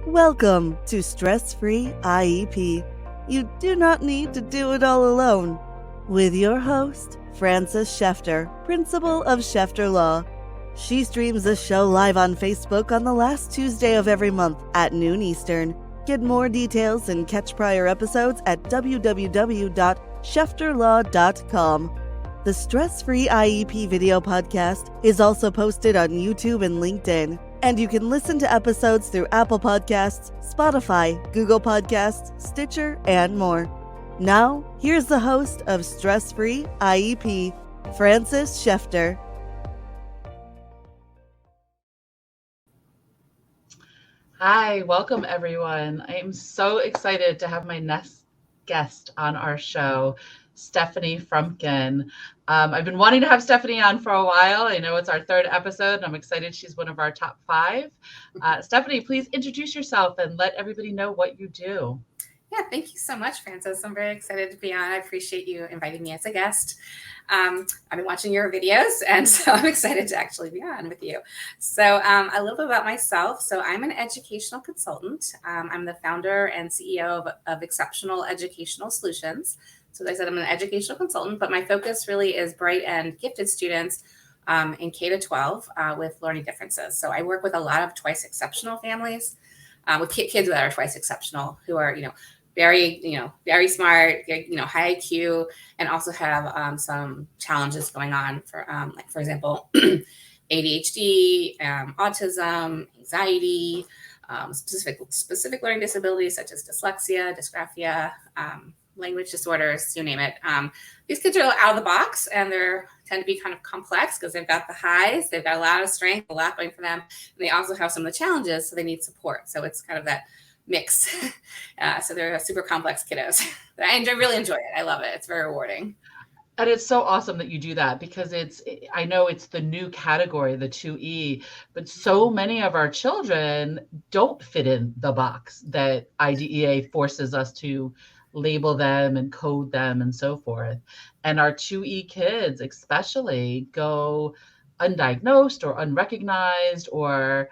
Welcome to Stress-Free IEP. You do not need to do it all alone. With your host, Frances Schefter, Principal of Schefter Law. She streams the show live on Facebook on the last Tuesday of every month at noon Eastern. Get more details and catch prior episodes at www.schefterlaw.com. The Stress-Free IEP video podcast is also posted on YouTube and LinkedIn. And you can listen to episodes through Apple Podcasts, Spotify, Google Podcasts, Stitcher, and more. Now, here's the host of Stress-Free IEP, Frances Schefter. Hi, welcome everyone. I am so excited to have my next guest on our show, Stephanie Frumkin. I've been wanting to have Stephanie on for a while. I know it's our third episode, and I'm excited she's one of our top 5. Stephanie, please introduce yourself and let everybody know what you do. Yeah, thank you so much, Frances. I'm very excited to be on. I appreciate you inviting me as a guest. I've been watching your videos, and so I'm excited to actually be on with you. So a little bit about myself. So I'm an educational consultant. I'm the founder and CEO of Exceptional Educational Solutions. So as I said, I'm an educational consultant, but my focus really is bright and gifted students in K-12 with learning differences. So I work with a lot of twice exceptional families, with kids that are twice exceptional, who are, very smart, high IQ, and also have some challenges going on for example, ADHD, autism, anxiety, specific learning disabilities such as dyslexia, dysgraphia, language disorders, you name it. These kids are out of the box, and they tend to be kind of complex because they've got the highs, they've got a lot of strength, a lot going for them, and they also have some of the challenges, so they need support. So it's kind of that mix. So they're super complex kiddos. I really enjoy it. I love it. It's very rewarding. And it's so awesome that you do that, because I know it's the new category, the 2E, but so many of our children don't fit in the box that IDEA forces us to label them and code them and so forth. And our 2E kids especially go undiagnosed or unrecognized or,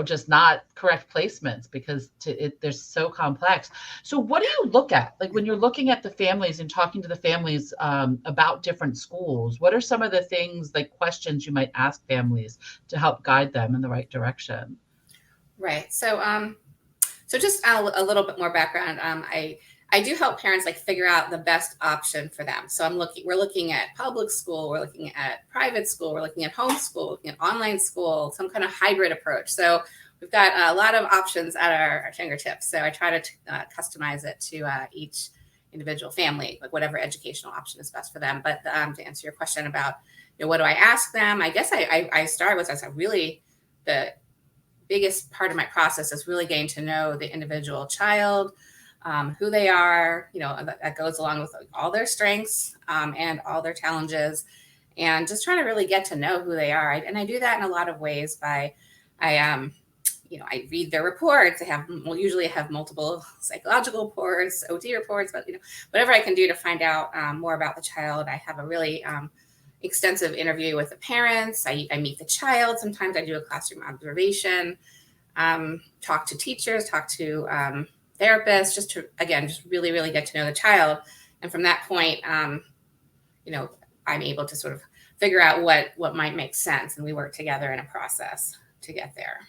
just not correct placements because they're so complex. So what do you look at? Like when you're looking at the families and talking to the families about different schools, what are some of the things, like questions you might ask families to help guide them in the right direction? Right. So just a little bit more background. I do help parents figure out the best option for them. So we're looking at public school, we're looking at private school, we're looking at homeschool, looking at online school, some kind of hybrid approach. So we've got a lot of options at our fingertips. So I try to customize it to each individual family, like whatever educational option is best for them. But to answer your question about, what do I ask them? I guess I start with the biggest part of my process is really getting to know the individual child, who they are, that goes along with all their strengths and all their challenges, and just trying to really get to know who they are. And I do that in a lot of ways I read their reports. Usually have multiple psychological reports, OT reports, but whatever I can do to find out more about the child. I have a really extensive interview with the parents. I meet the child. Sometimes I do a classroom observation, talk to teachers, talk to therapists, just really, really get to know the child. And from that point, I'm able to sort of figure out what might make sense. And we work together in a process to get there.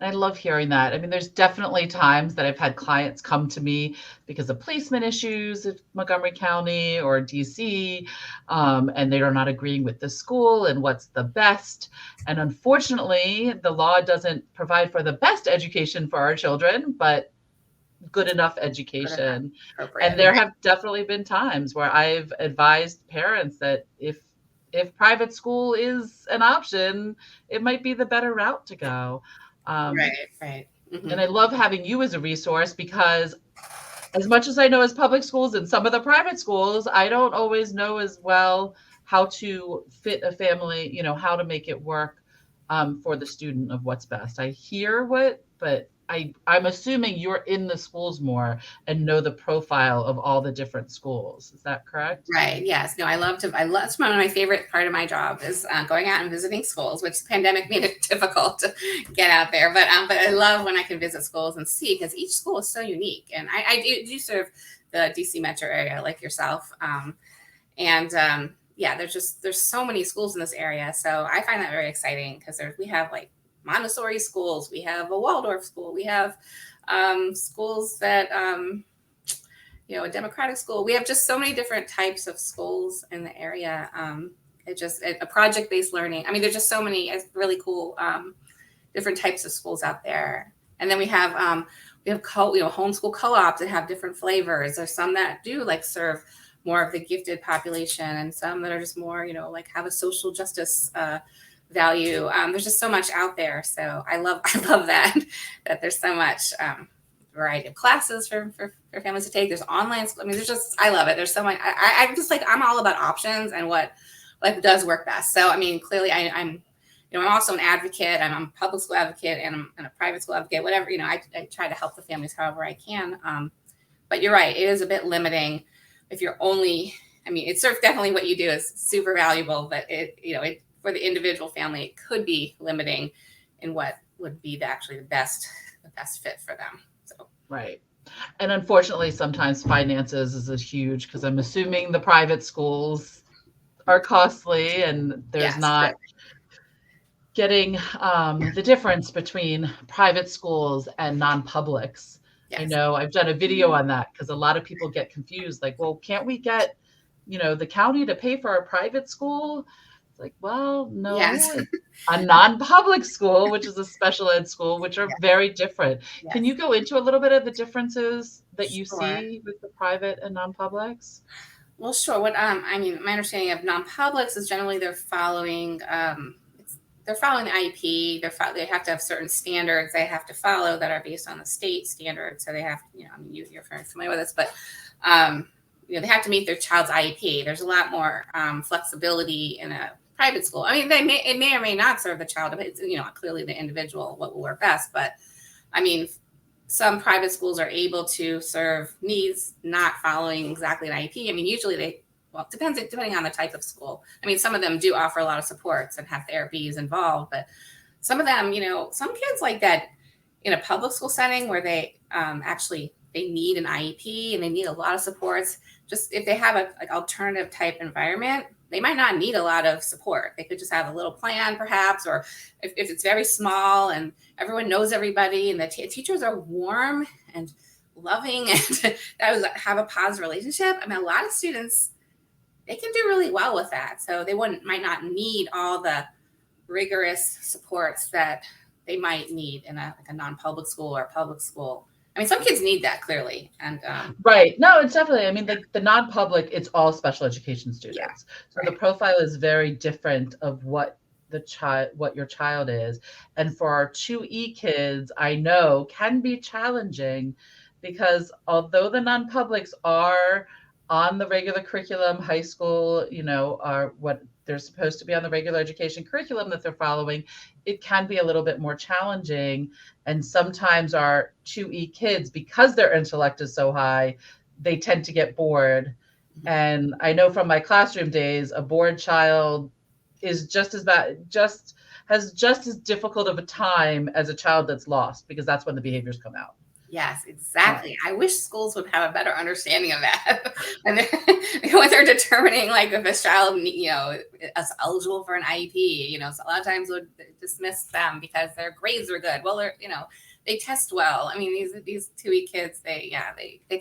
And I love hearing that. I mean, there's definitely times that I've had clients come to me because of placement issues in Montgomery County or DC, and they are not agreeing with the school and what's the best. And unfortunately, the law doesn't provide for the best education for our children, but good enough education. And there have definitely been times where I've advised parents that if private school is an option, it might be the better route to go. Right. Mm-hmm. And I love having you as a resource, because as much as I know as public schools and some of the private schools, I don't always know as well how to fit a family, how to make it work for the student of what's best. I hear but I'm assuming you're in the schools more and know the profile of all the different schools. Is that correct? Right. Yes. No, it's one of my favorite part of my job is going out and visiting schools, which the pandemic made it difficult to get out there. But I love when I can visit schools and see, because each school is so unique. And I do serve the DC metro area like yourself. Yeah, there's so many schools in this area. So I find that very exciting because we have like Montessori schools, we have a Waldorf school, we have schools that a democratic school. We have just so many different types of schools in the area. A project-based learning. I mean, there's just so many really cool different types of schools out there. And then we have homeschool co-ops that have different flavors. There's some that do like serve more of the gifted population, and some that are just more, like have a social justice value. There's just so much out there. So I love that there's so much variety of classes for families to take. There's online school. I mean, I love it. There's so much. I'm all about options and what does work best. So I mean, clearly I'm also an advocate. I'm a public school advocate and I'm a private school advocate. Whatever, I try to help the families however I can. But you're right. It is a bit limiting if you're only. I mean, it's definitely what you do is super valuable, but it for the individual family, it could be limiting in what would be the best fit for them. So. Right. And unfortunately, sometimes finances is huge, because I'm assuming the private schools are costly and there's not getting the difference between private schools and non-publics. Yes. I know I've done a video on that because a lot of people get confused. Like, well, can't we get, the county to pay for our private school? It's like, well, no, yes. A non-public school, which is a special ed school, which are very different. Yes. Can you go into a little bit of the differences that you see with the private and non-publics? Well, sure. My understanding of non-publics is generally they're following the IEP. They have to have certain standards they have to follow that are based on the state standards. So they have, you're very familiar with this, but they have to meet their child's IEP. There's a lot more flexibility in a private school. I mean, it may or may not serve the child, but it's, clearly the individual what will work best. But I mean, some private schools are able to serve needs not following exactly an IEP. I mean, usually it depends depending on the type of school. I mean, some of them do offer a lot of supports and have therapies involved, but some of them, some kids like that in a public school setting where they they need an IEP and they need a lot of supports. Just if they have an alternative type environment, they might not need a lot of support. They could just have a little plan perhaps, or if it's very small and everyone knows everybody and the teachers are warm and loving and have a positive relationship. I mean, a lot of students, they can do really well with that. So they might not need all the rigorous supports that they might need in a non-public school or a public school. I mean, some kids need that clearly. And right. No, it's definitely, I mean, the non-public, it's all special education students. Yeah, so the profile is very different of what your child is. And for our 2E kids, I know can be challenging because although the non-publics are on the regular curriculum, high school, are what they're supposed to be on the regular education curriculum that they're following, it can be a little bit more challenging. And sometimes our 2E kids, because their intellect is so high, they tend to get bored. And I know from my classroom days, a bored child is just as bad, has just as difficult of a time as a child that's lost, because that's when the behaviors come out. Yes, exactly. I wish schools would have a better understanding of that. And when they're determining like if a child, is eligible for an IEP, so a lot of times would dismiss them because their grades are good. Well, they test well. I mean, these 2E kids, they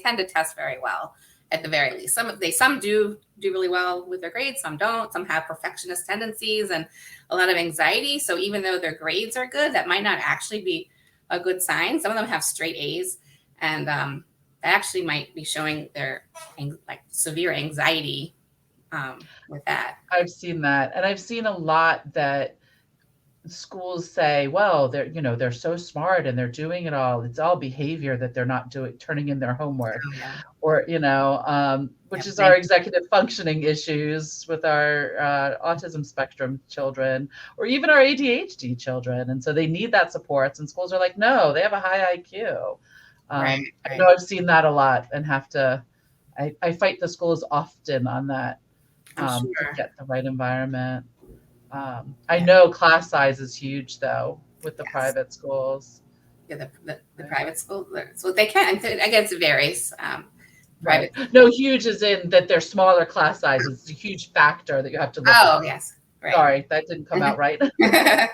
tend to test very well at the very least. Some do really well with their grades, some don't. Some have perfectionist tendencies and a lot of anxiety. So even though their grades are good, that might not actually be a good sign. Some of them have straight A's, and that actually might be showing their severe anxiety with that. I've seen that, and I've seen a lot that schools say, well, they're so smart and they're doing it all. It's all behavior that they're not turning in their homework, Oh, yeah. or Yeah. which is our executive functioning issues with our autism spectrum children, or even our ADHD children. And so they need that support. And schools are like, no, they have a high IQ. Right. I know I've seen that a lot, and I fight the schools often on that, I'm to sure. get the right environment. I Yeah. know class size is huge though with the Yes. private schools. Yeah, the private school, so they can. I guess it varies. Right. Private. No, huge is in that they're smaller class sizes. It's a huge factor that you have to look Oh, at. yes. Right. Sorry, that didn't come out right. Yeah.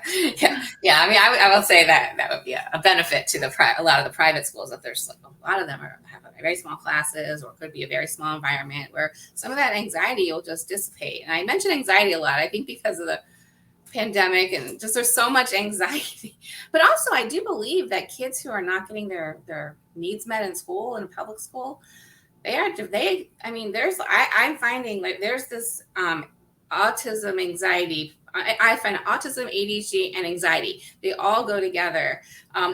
Yeah. I mean, I will say that would be a benefit to a lot of the private schools, that there's like a lot of them have very small classes, or could be a very small environment where some of that anxiety will just dissipate. And I mention anxiety a lot, I think, because of the pandemic, and just there's so much anxiety. But also, I do believe that kids who are not getting their needs met in school, in public school, I'm finding like there's this autism anxiety. I find autism, ADHD, and anxiety, they all go together.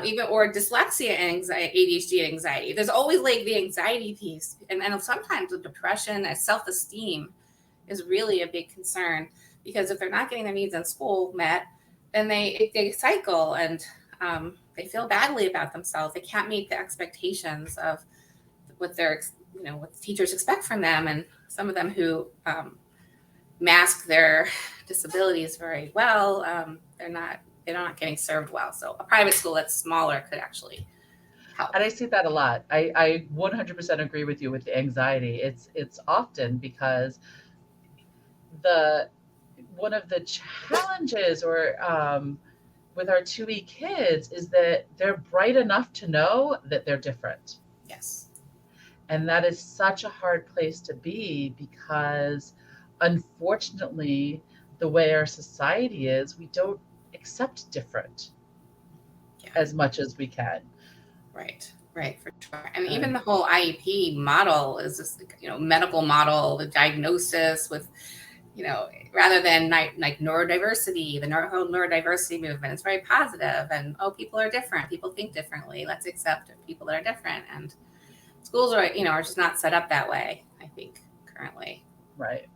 Even, or dyslexia and anxiety, ADHD and anxiety. There's always like the anxiety piece, and sometimes the depression and self-esteem is really a big concern, because if they're not getting their needs in school met, then they cycle, and they feel badly about themselves. They can't meet the expectations of what what the teachers expect from them, and some of them who mask their disabilities very well, they're not getting served well. So a private school that's smaller could actually help. And I see that a lot. I 100% agree with you with the anxiety. It's often because one of the challenges, or with our 2E kids, is that they're bright enough to know that they're different. Yes. And that is such a hard place to be, because unfortunately, the way our society is, we don't accept different as much as we can. Right, for sure. And even the whole IEP model is this, medical model, the diagnosis with, rather than like neurodiversity, the whole neurodiversity movement is very positive, and people are different, people think differently, let's accept people that are different. And schools are just not set up that way, I think, currently. Right.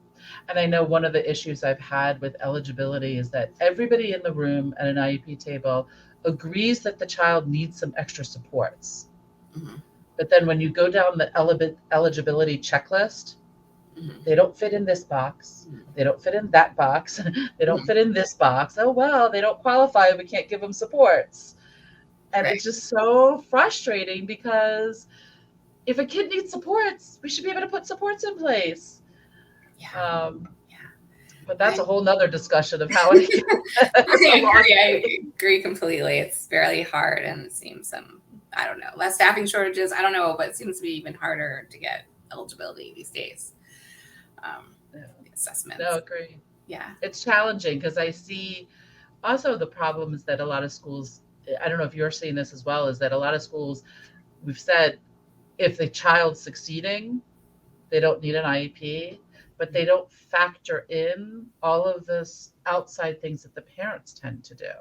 And I know one of the issues I've had with eligibility is that everybody in the room at an IEP table agrees that the child needs some extra supports. Mm-hmm. But then when you go down the eligibility checklist, mm-hmm. they don't fit in this box. Mm-hmm. They don't fit in that box. They don't mm-hmm. fit in this box. Oh, well, they don't qualify. We can't give them supports. And It's just so frustrating, because if a kid needs supports, we should be able to put supports in place. Yeah. But that's a whole nother discussion of how it I agree completely. It's fairly hard, and it seems I don't know, less staffing shortages, I don't know, but it seems to be even harder to get eligibility these days. Assessments. No, agree. Yeah. It's challenging, because I see also the problem is that a lot of schools, I don't know if you're seeing this as well, is that a lot of schools, we've said, if the child's succeeding, they don't need an IEP, but they don't factor in all of this outside things that the parents tend to do.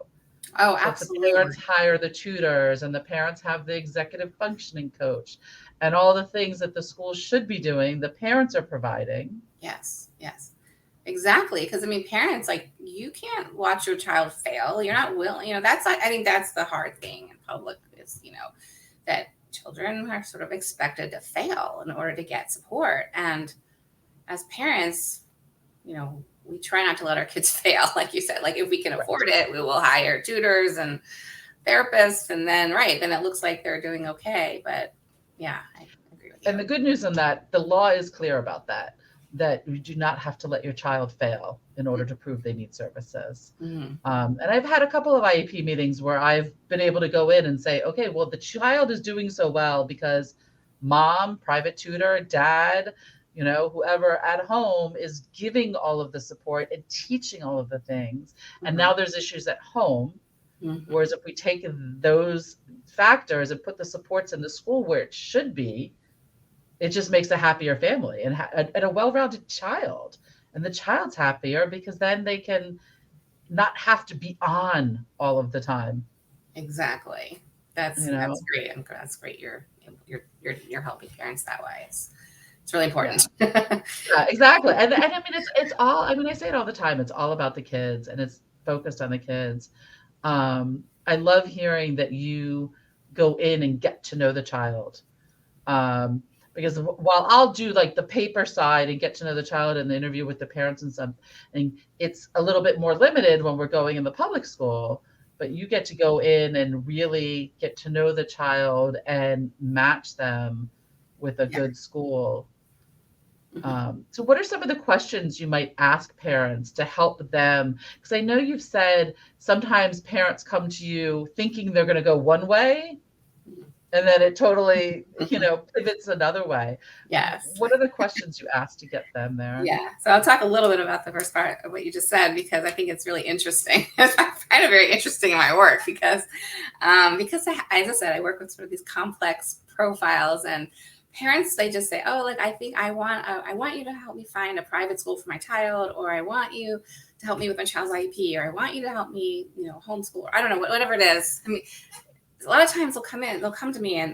Oh, so absolutely. The parents hire the tutors, and the parents have the executive functioning coach, and all the things that the school should be doing, the parents are providing. Yes, exactly. Because parents, you can't watch your child fail. You're not willing. I think that's the hard thing in public is, that children are sort of expected to fail in order to get support. And as parents, we try not to let our kids fail. Like you said, if we can afford it, we will hire tutors and therapists, and then it looks like they're doing okay. But yeah, I agree with you. And the good news on that, the law is clear about that you do not have to let your child fail in order to prove they need services. Mm-hmm. And I've had a couple of IEP meetings where I've been able to go in and say, okay, well, the child is doing so well because mom, private tutor, dad, whoever at home is giving all of the support and teaching all of the things. Mm-hmm. And now there's issues at home. Mm-hmm. Whereas if we take those factors and put the supports in the school where it should be, it just makes a happier family and a well-rounded child. And the child's happier because then they can not have to be on all of the time. Exactly. That's You know? great. That's great. You're helping parents that way. It's really important. Yeah, exactly. And I mean, it's all, I mean, I say it all the time. It's all about the kids and it's focused on the kids. I love hearing that you go in and get to know the child. Because while I'll do like the paper side and get to know the child and the interview with the parents and stuff, and it's a little bit more limited when we're going in the public school, but you get to go in and really get to know the child and match them with a Yeah. good school. Mm-hmm. So what are some of the questions you might ask parents to help them? Because I know you've said sometimes parents come to you thinking they're going to go one way, and then it totally, pivots another way. Yes. What are the questions you ask to get them there? Yeah. So I'll talk a little bit about the first part of what you just said, because I think it's really interesting. I find it very interesting in my work because as I said, I work with sort of these complex profiles, and parents, they just say, oh, like, I think I want you to help me find a private school for my child, or I want you to help me with my child's IEP, or I want you to help me, homeschool, or I don't know, whatever it is. I mean, a lot of times they'll come to me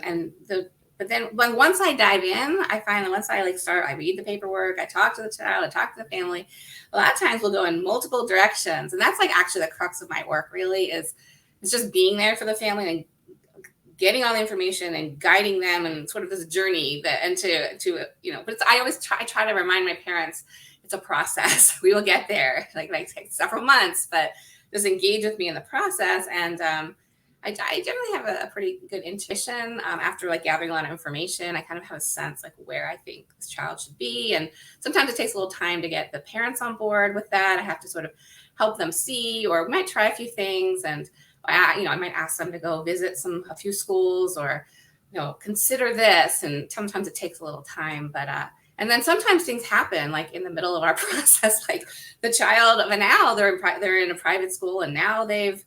but then once I dive in, I find that once I I read the paperwork, I talk to the child, I talk to the family, a lot of times we'll go in multiple directions. And that's actually the crux of my work, really, is it's just being there for the family and getting all the information and guiding them and sort of this journey but I try to remind my parents it's a process. We will get there. It might take several months, but just engage with me in the process. And I generally have a pretty good intuition after gathering a lot of information. I kind of have a sense where I think this child should be. And sometimes it takes a little time to get the parents on board with that. I have to sort of help them see, or we might try a few things. And I might ask them to go visit a few schools, or, consider this. And sometimes it takes a little time, but and then sometimes things happen in the middle of our process, the child of now they're in a private school, and now they've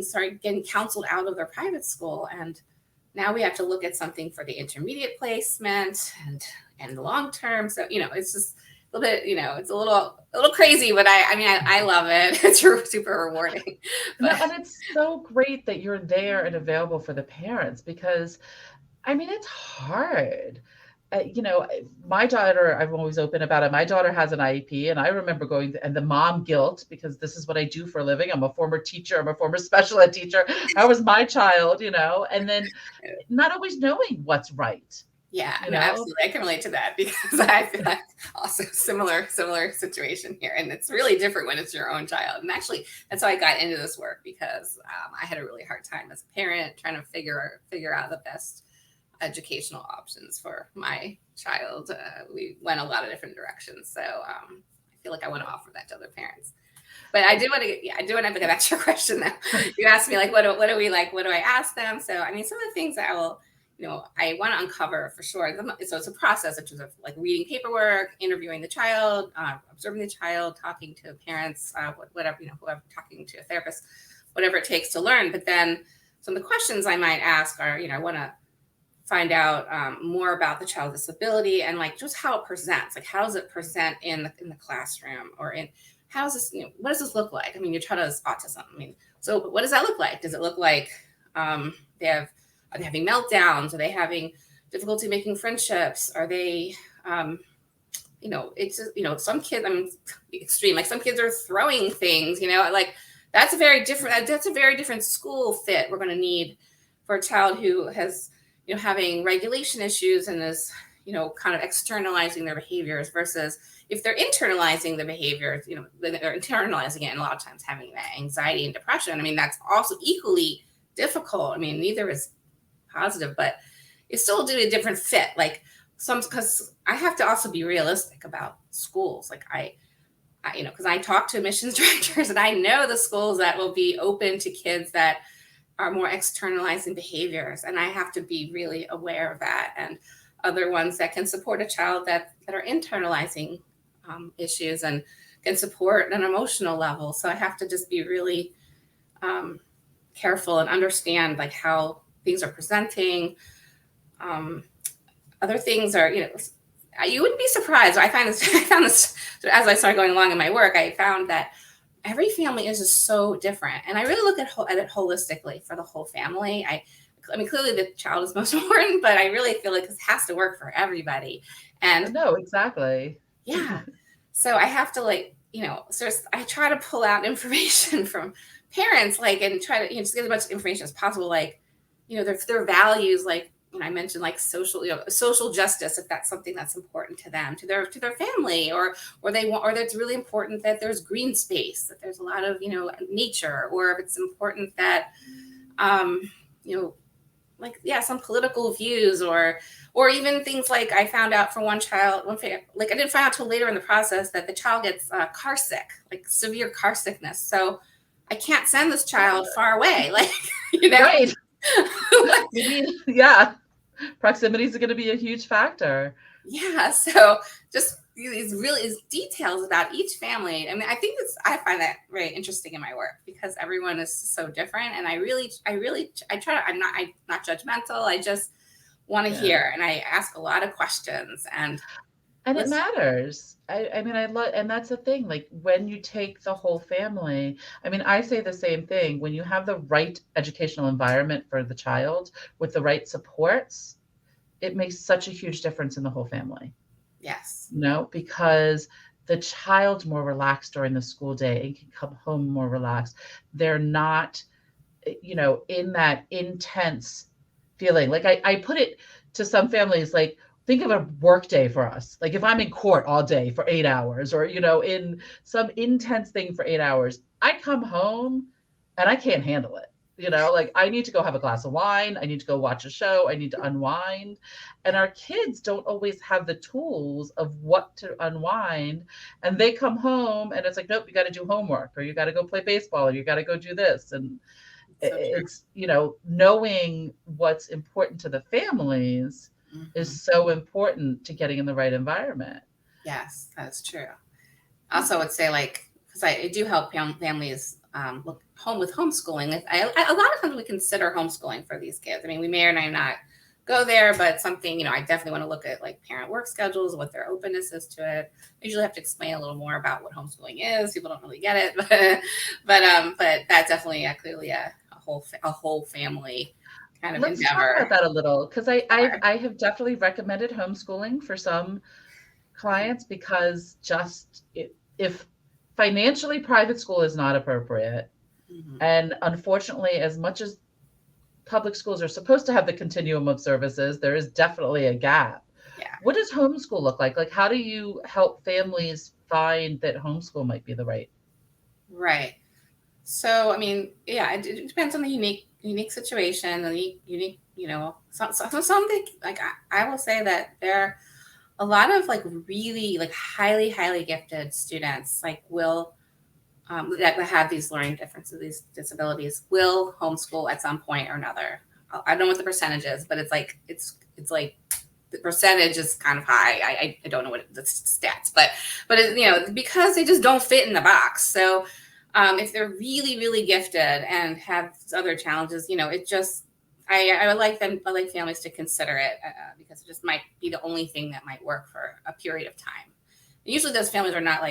started getting counseled out of their private school, and now we have to look at something for the intermediate placement and the long term. So it's just a little bit, it's a little crazy, but I love it. It's super rewarding. And it's so great that you're there and available for the parents, because it's hard. My daughter, I'm always open about it. My daughter has an IEP, and I remember and the mom guilt, because this is what I do for a living. I'm a former teacher. I'm a former special ed teacher. How was my child, and then not always knowing what's right. Yeah, absolutely. I can relate to that, because I feel like also similar situation here. And it's really different when it's your own child. And actually, that's how I got into this work, because I had a really hard time as a parent trying to figure out the best educational options for my child. We went a lot of different directions. So I feel like I want to offer that to other parents. But I do want to get back to your question now. You asked me what do I ask them? So some of the things that I will, I want to uncover for sure. So it's a process in terms of reading paperwork, interviewing the child, observing the child, talking to parents, whoever, talking to a therapist, whatever it takes to learn. But then some of the questions I might ask are, I want to find out more about the child's disability and just how it presents. How does it present in the classroom, or how is this, what does this look like? Your child has autism. So what does that look like? Does it look like are they having meltdowns? Are they having difficulty making friendships? Are they, it's just, some kids, extreme. Some kids are throwing things, that's a very different school fit we're going to need for a child who has, having regulation issues and is, kind of externalizing their behaviors, versus if they're internalizing the behaviors, they're internalizing it and a lot of times having that anxiety and depression. That's also equally difficult. Neither is positive, but it's still do a different fit. Because I have to also be realistic about schools. Because I talk to admissions directors, and I know the schools that will be open to kids that are more externalizing behaviors. And I have to be really aware of that, and other ones that can support a child that are internalizing issues and can support an emotional level. So I have to just be really careful and understand how things are presenting. Other things are, you wouldn't be surprised. I found this as I started going along in my work. I found that every family is just so different. And I really look at it holistically for the whole family. I mean, clearly the child is most important, but I really feel like this has to work for everybody. And No, exactly. yeah, so I have to so I try to pull out information from parents, and try to just get as much information as possible, their values, I mentioned social justice, if that's something that's important to them, to their family, or that's really important that there's green space, that there's a lot of nature, or if it's important that some political views, or even things like I found out for one child, I didn't find out till later in the process that the child gets car sick, severe car sickness. So I can't send this child far away, Right. Yeah. Proximity is going to be a huge factor. Yeah. So just these details about each family. I mean, I find that very interesting in my work, because everyone is so different. And I try to, I'm not judgmental. I just want to hear, and I ask a lot of questions, and it matters. I mean, I love, and that's the thing, when you take the whole family, I mean, I say the same thing. When you have the right educational environment for the child with the right supports, it makes such a huge difference in the whole family. Yes. Because the child's more relaxed during the school day and can come home more relaxed. They're not, in that intense feeling. I put it to some families, think of a work day for us. If I'm in court all day for 8 hours, or, in some intense thing for 8 hours, I come home and I can't handle it. I need to go have a glass of wine. I need to go watch a show. I need to unwind. And our kids don't always have the tools of what to unwind. And they come home and it's nope, you got to do homework, or you got to go play baseball, or you got to go do this. And it's, knowing what's important to the families is so important to getting in the right environment. Yes, that's true. Also, I would say, because I do help families look home with homeschooling. A lot of times we consider homeschooling for these kids. I mean, we may or may not go there, but something, I definitely want to look at parent work schedules, what their openness is to it. I usually have to explain a little more about what homeschooling is. People don't really get it, but that's definitely clearly a whole family kind of Let's endeavor. talk about that a little, because I have definitely recommended homeschooling for some clients, because if financially private school is not appropriate, and unfortunately, as much as public schools are supposed to have the continuum of services, there is definitely a gap. Yeah. What does homeschool look like? How do you help families find that homeschool might be the right? Right. So, I mean, yeah, it depends on the unique situation, the unique, something I will say that there are a lot of really highly gifted students will that have these learning differences, these disabilities, will homeschool at some point or another. I don't know what the percentage is, but it's the percentage is kind of high. I don't know what the stats, but because they just don't fit in the box. So if they're really gifted and have other challenges, I would like families to consider it because it just might be the only thing that might work for a period of time. And usually those families are not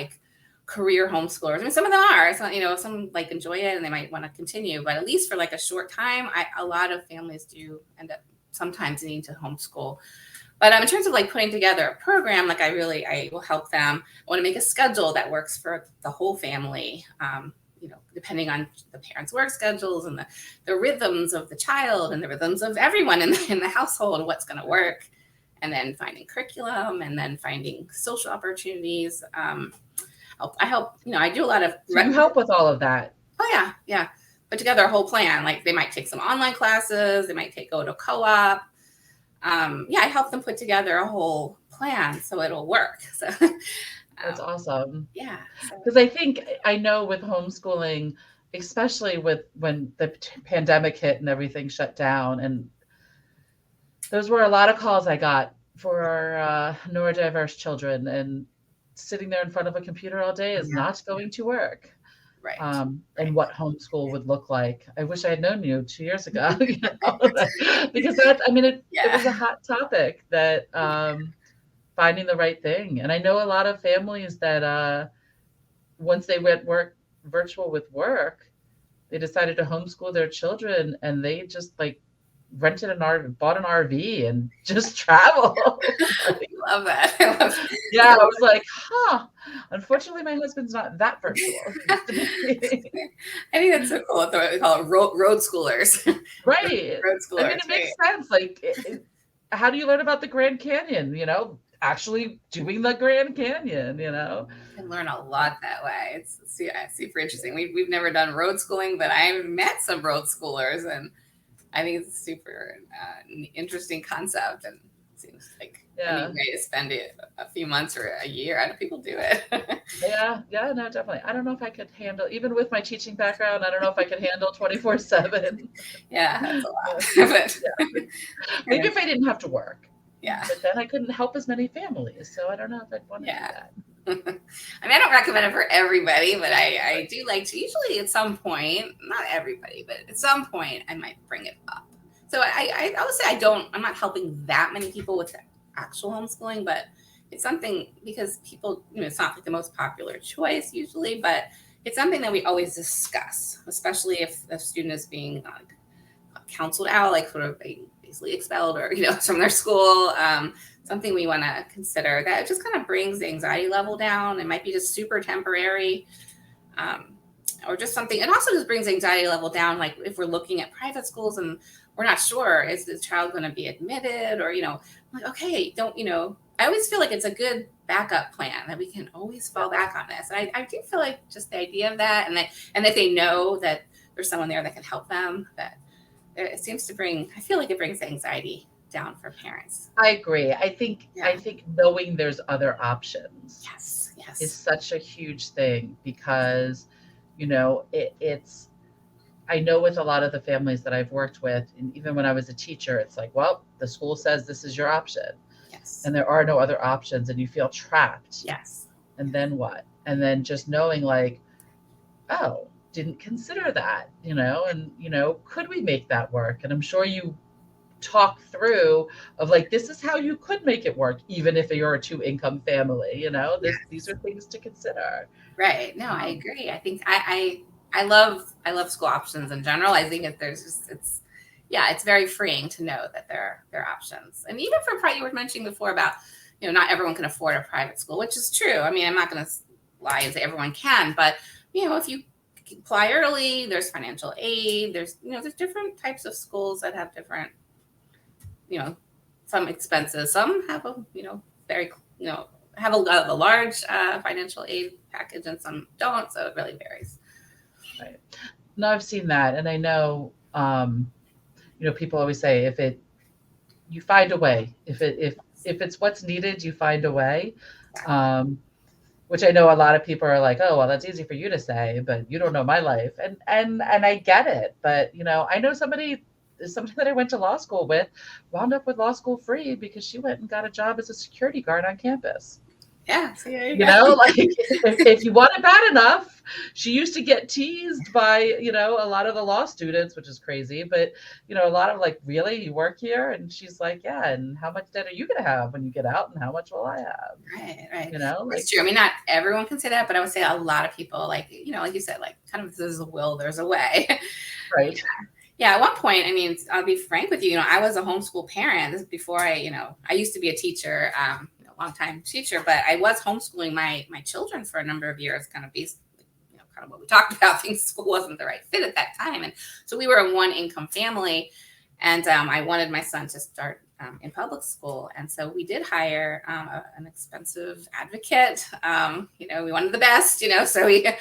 career homeschoolers. I mean, some of them are. Some enjoy it and they might want to continue, but at least for a short time, a lot of families do end up sometimes needing to homeschool. But in terms of putting together a program, I will help them. I want to make a schedule that works for the whole family. Depending on the parents' work schedules and the rhythms of the child and the rhythms of everyone in the household, what's going to work, and then finding curriculum, and then finding social opportunities. I help. I do a lot of. You help with all of that. Oh yeah. Put together a whole plan. They might take some online classes. They might go to co-op. I help them put together a whole plan so it'll work. So. That's awesome. Yeah. Because I know with homeschooling, especially when the pandemic hit and everything shut down, and those were a lot of calls I got for our neurodiverse children, and sitting there in front of a computer all day is not going to work. Right. And what homeschool would look like. I wish I had known you 2 years ago, because it was a hot topic that, finding the right thing. And I know a lot of families that once they went virtual with work, they decided to homeschool their children, and they just like rented an RV, bought an RV, and just traveled. I love that. I love that. Yeah, I was like, huh. Unfortunately, my husband's not that virtual. I think that's so cool. That's what we call it, road schoolers. Right. Road I mean, schoolers, it makes right? sense. Like, how do you learn about the Grand Canyon? Actually doing the Grand Canyon. You can learn a lot that way. It's super interesting. We've never done road schooling, but I've met some road schoolers, and I think it's a super interesting concept, and it seems like a neat way to spend it a few months or a year. I know people do it. Yeah, no, definitely. I don't know if I could handle, even with my teaching background, I don't know if I could handle 24/7. Yeah, that's a lot. But maybe if I didn't have to work. Yeah. But then I couldn't help as many families, so I don't know if I'd want to do that. I mean, I don't recommend it for everybody, but I do like to, usually at some point, not everybody, but at some point I might bring it up. So I would say I'm not helping that many people with actual homeschooling, but it's something, because people, it's not like the most popular choice usually, but it's something that we always discuss, especially if the student is being counseled out, like sort of basically expelled or, from their school. Something we want to consider that just kind of brings the anxiety level down. It might be just super temporary, or just something. It also just brings the anxiety level down. Like if we're looking at private schools and we're not sure, is the child going to be admitted, or, like, okay, I always feel like it's a good backup plan that we can always fall back on this. And I do feel like just the idea of that, and that they know that there's someone there that can help them, that it seems to I feel like it brings anxiety down for parents. I agree. I think knowing there's other options yes is such a huge thing, because it's, I know with a lot of the families that I've worked with, and even when I was a teacher, it's like, well, the school says this is your option. Yes. And there are no other options, and you feel trapped. Yes. And then what? And then just knowing like, oh, didn't consider that, and could we make that work? And I'm sure you talk through of like, this is how you could make it work, even if you're a 2-income family. These are things to consider. Right. No, I agree. I think I love school options in general. I think if there's just, it's very freeing to know that there are options. And even for you were mentioning before about, not everyone can afford a private school, which is true. I mean, I'm not going to lie and say everyone can, but if you apply early, there's financial aid, there's different types of schools that have different, some expenses, some have a, very, have a large financial aid package, and some don't. So it really varies. Right. No, I've seen that. And I know, people always say, you find a way, if it's what's needed, you find a way. Which I know a lot of people are like, oh, well, that's easy for you to say, but you don't know my life. And I get it. But, I know somebody that I went to law school with wound up with law school free because she went and got a job as a security guard on campus. Yeah. Like if you want it bad enough, she used to get teased by, a lot of the law students, which is crazy. But, a lot of like, really, you work here? And she's like, yeah. And how much debt are you going to have when you get out? And how much will I have? Right. It's true. I mean, not everyone can say that, but I would say a lot of people, like, like you said, like kind of there's a will, there's a way. Right. Yeah. At one point, I mean, I'll be frank with you, I was a homeschool parent. This is before I used to be a teacher, long-time teacher, but I was homeschooling my children for a number of years, kind of based, kind of what we talked about. Things, school wasn't the right fit at that time. And so we were a 1-income family, and I wanted my son to start in public school. And so we did hire an expensive advocate. We wanted the best, so we kind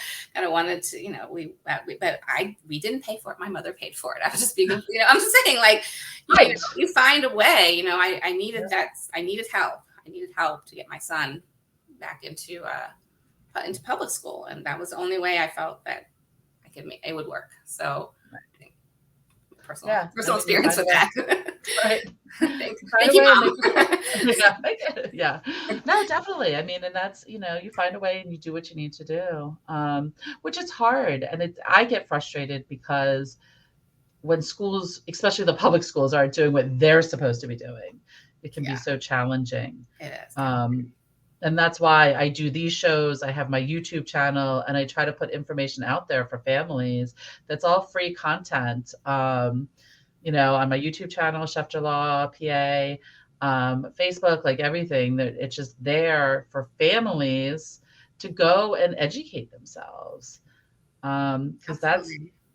of wanted to, we didn't pay for it. My mother paid for it. I was just being, I'm just saying, like, right. You find a way. I needed that. I needed help. I needed help to get my son back into public school, and that was the only way I felt that I could make it would work. So, I think personal experience with that. Right. Thank you, Mom. Yeah. No, definitely. I mean, and that's, you find a way and you do what you need to do, which is hard, and I get frustrated because when schools, especially the public schools, aren't doing what they're supposed to be doing, it can be so challenging. It is. And And that's why I do these shows. I have my YouTube channel, and I try to put information out there for families. That's all free content. On my YouTube channel, Chef de Law, PA, Facebook, like everything, that it's just there for families to go and educate themselves. Because that's,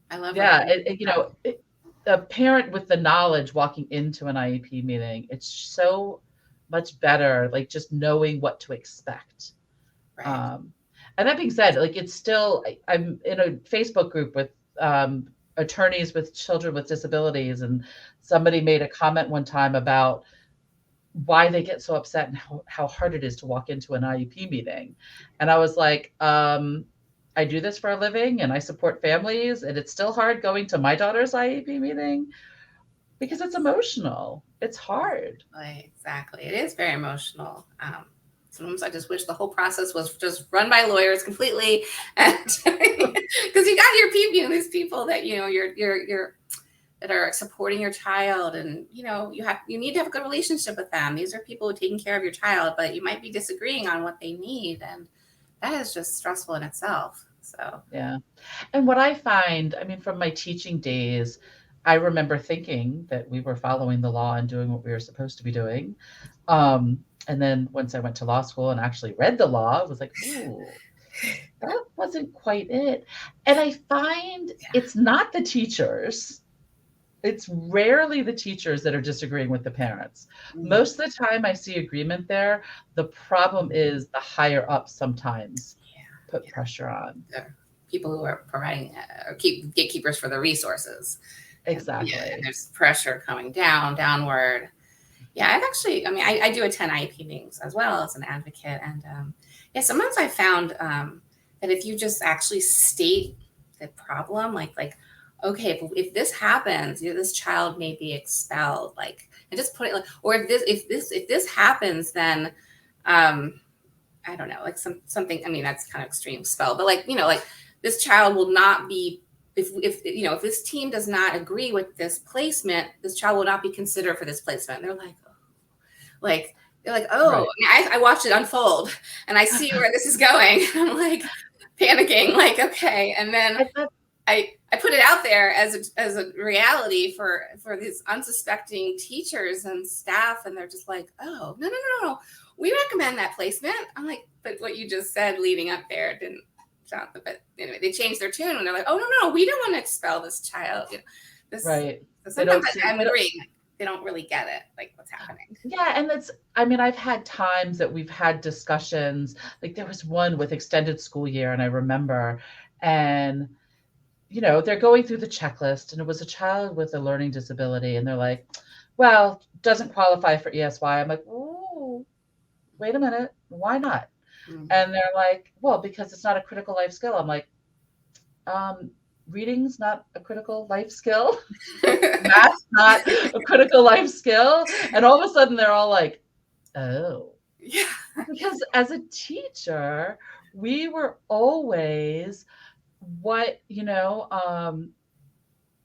I love yeah, that. a parent with the knowledge walking into an IEP meeting, it's so much better, like just knowing what to expect. Right. And that being said, like it's still, I'm in a Facebook group with attorneys with children with disabilities, and somebody made a comment one time about why they get so upset and how hard it is to walk into an IEP meeting. And I was like, I do this for a living and I support families, and it's still hard going to my daughter's IEP meeting because it's emotional. It's hard. Exactly. It is very emotional. Sometimes I just wish the whole process was just run by lawyers completely, and because you got your people, these people that you're that are supporting your child, and you need to have a good relationship with them. These are people who are taking care of your child, but you might be disagreeing on what they need, and that is just stressful in itself. So yeah. And what I find, I mean, from my teaching days, I remember thinking that we were following the law and doing what we were supposed to be doing. And then once I went to law school and actually read the law, I was like, ooh, that wasn't quite it. And I find it's not the teachers. It's rarely the teachers that are disagreeing with the parents. Most of the time I see agreement there. The problem is the higher up sometimes put pressure on. People who are providing gatekeepers for the resources. Exactly. And there's pressure coming downward. Yeah, I do attend IEP meetings as well as an advocate. And sometimes I found that if you just actually state the problem, like okay, if this happens, this child may be expelled, and just put it or if this happens, then I don't know, something, I mean, that's kind of extreme spell, but this child will not be, if this team does not agree with this placement, this child will not be considered for this placement. And they're like, right. I watched it unfold and I see where this is going. I'm like panicking, okay. And then I put it out there as a reality for these unsuspecting teachers and staff. And they're just like, oh, no. We recommend that placement. I'm like, but what you just said leading up there didn't sound, but anyway, they changed their tune and they're like, oh, no, we don't want to expel this child. Right. Sometimes I'm agreeing. They don't really get it, what's happening. Yeah. And I've had times that we've had discussions, like there was one with extended school year, and I remember, and they're going through the checklist, and it was a child with a learning disability, and they're like, well, doesn't qualify for ESY. I'm like, ooh, wait a minute, why not? Mm-hmm. And they're like, well, because it's not a critical life skill. I'm like, reading's not a critical life skill. Math's not a critical life skill. And all of a sudden they're all like, oh. Yeah. Because as a teacher, we were always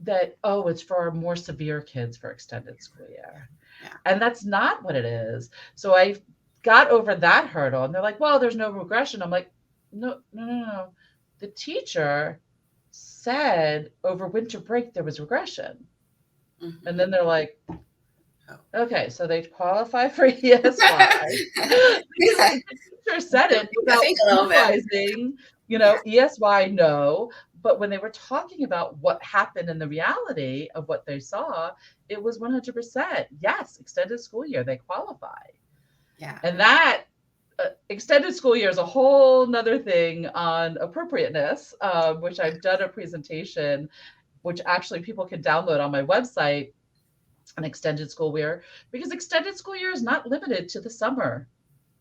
that, it's for our more severe kids for extended school year. Yeah. And that's not what it is. So I got over that hurdle, and they're like, well, there's no regression. I'm like, no. The teacher said over winter break there was regression. Mm-hmm. And then they're like, okay, so they qualify for ESY. The teacher said it without realizing, ESY, no. But when they were talking about what happened in the reality of what they saw, it was 100%. Yes, extended school year, they qualify. Yeah. And that extended school year is a whole nother thing on appropriateness, which I've done a presentation, which actually people can download on my website, an extended school year, because extended school year is not limited to the summer.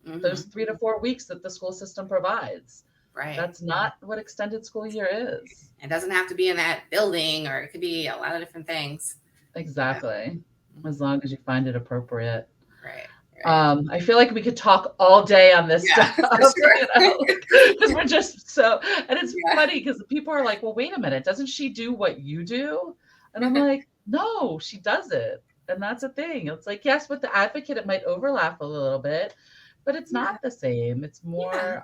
Mm-hmm. Those 3 to 4 weeks that the school system provides. Right. That's not what extended school year is. It doesn't have to be in that building, or it could be a lot of different things. Exactly. Yeah. As long as you find it appropriate. Right. I feel like we could talk all day on this stuff, because we're just so, and it's funny because people are like, well, wait a minute, doesn't she do what you do? And I'm like, no, she doesn't. And that's a thing. It's like, yes, with the advocate, it might overlap a little bit, but it's not the same. It's more,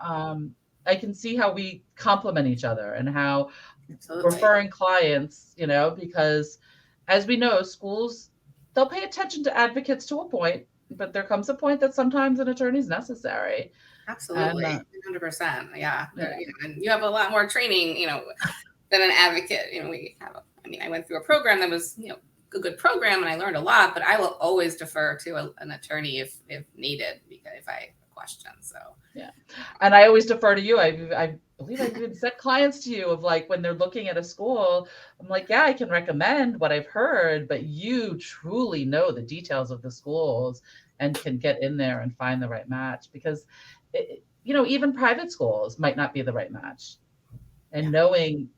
I can see how we complement each other and how Absolutely. referring clients, because as we know, schools, they'll pay attention to advocates to a point, but there comes a point that sometimes an attorney is necessary. Absolutely. And, 100%. Yeah. yeah. And you have a lot more training, than an advocate. I went through a program that was, a good program, and I learned a lot, but I will always defer to an attorney if needed, because if I have a question. So, yeah. And I always defer to you. I believe I've even sent clients to you of like, when they're looking at a school, I'm like, yeah, I can recommend what I've heard, but you truly know the details of the schools and can get in there and find the right match, because even private schools might not be the right match. And knowing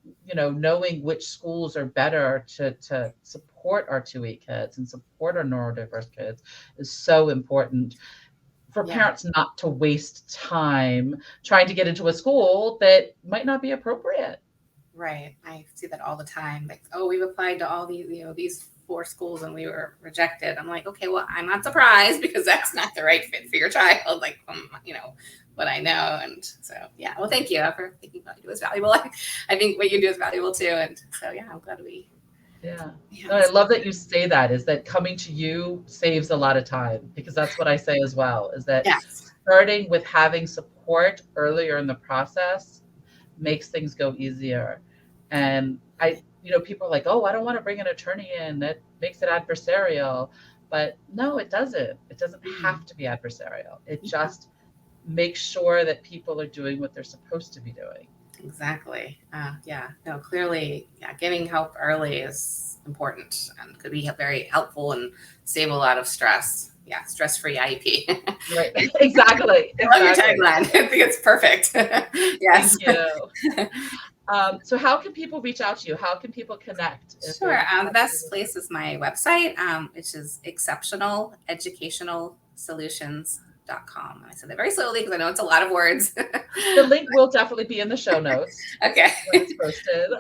which schools are better to support our 2E kids and support our neurodiverse kids is so important for parents not to waste time trying to get into a school that might not be appropriate. Right. I see that all the time. Like, oh, we've applied to all these, these 4 schools and we were rejected. I'm like, okay, well, I'm not surprised, because that's not the right fit for your child. Like, what I know. And so, well, thank you for thinking what you do is valuable. I think what you do is valuable too. And so, I'm glad we. Yeah. No, I love that you say that, is that coming to you saves a lot of time, because that's what I say as well, is that starting with having support earlier in the process makes things go easier. And people are like, oh, I don't want to bring an attorney in. That makes it adversarial. But no, it doesn't. It doesn't have to be adversarial. It just makes sure that people are doing what they're supposed to be doing. Exactly. Clearly, getting help early is important and could be very helpful and save a lot of stress. Yeah, stress-free IEP. Right. Exactly. I love your tagline. I think it's perfect. Yes. Thank you. So how can people reach out to you? How can people connect? Sure. The best place is my website, which is exceptionaleducationalsolutions.com. I said that very slowly because I know it's a lot of words. The link will definitely be in the show notes. Okay. When it's posted,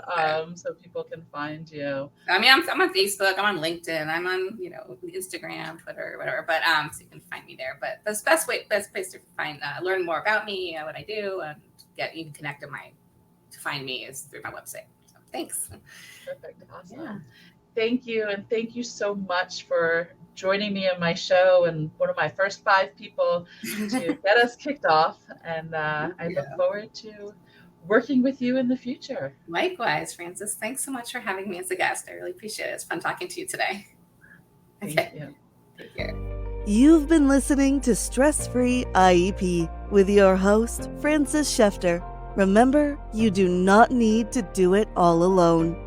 so people can find you. I'm on Facebook, I'm on LinkedIn, I'm on Instagram, Twitter, whatever. But so you can find me there. But the best place to find learn more about me, what I do, and you can connect to find me is through my website. So thanks. Perfect. Awesome. Yeah. Thank you, and thank you so much for joining me on my show, and one of my first 5 people to get us kicked off. And I look forward to working with you in the future. Likewise, Frances. Thanks so much for having me as a guest. I really appreciate it. It's fun talking to you today. Thank you. Take care. You've been listening to Stress Free IEP with your host, Frances Schefter. Remember, you do not need to do it all alone.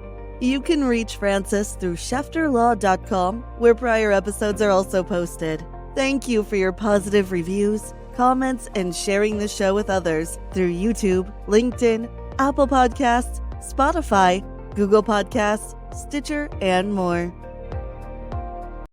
You can reach Frances through schefterlaw.com, where prior episodes are also posted. Thank you for your positive reviews, comments, and sharing the show with others through YouTube, LinkedIn, Apple Podcasts, Spotify, Google Podcasts, Stitcher, and more.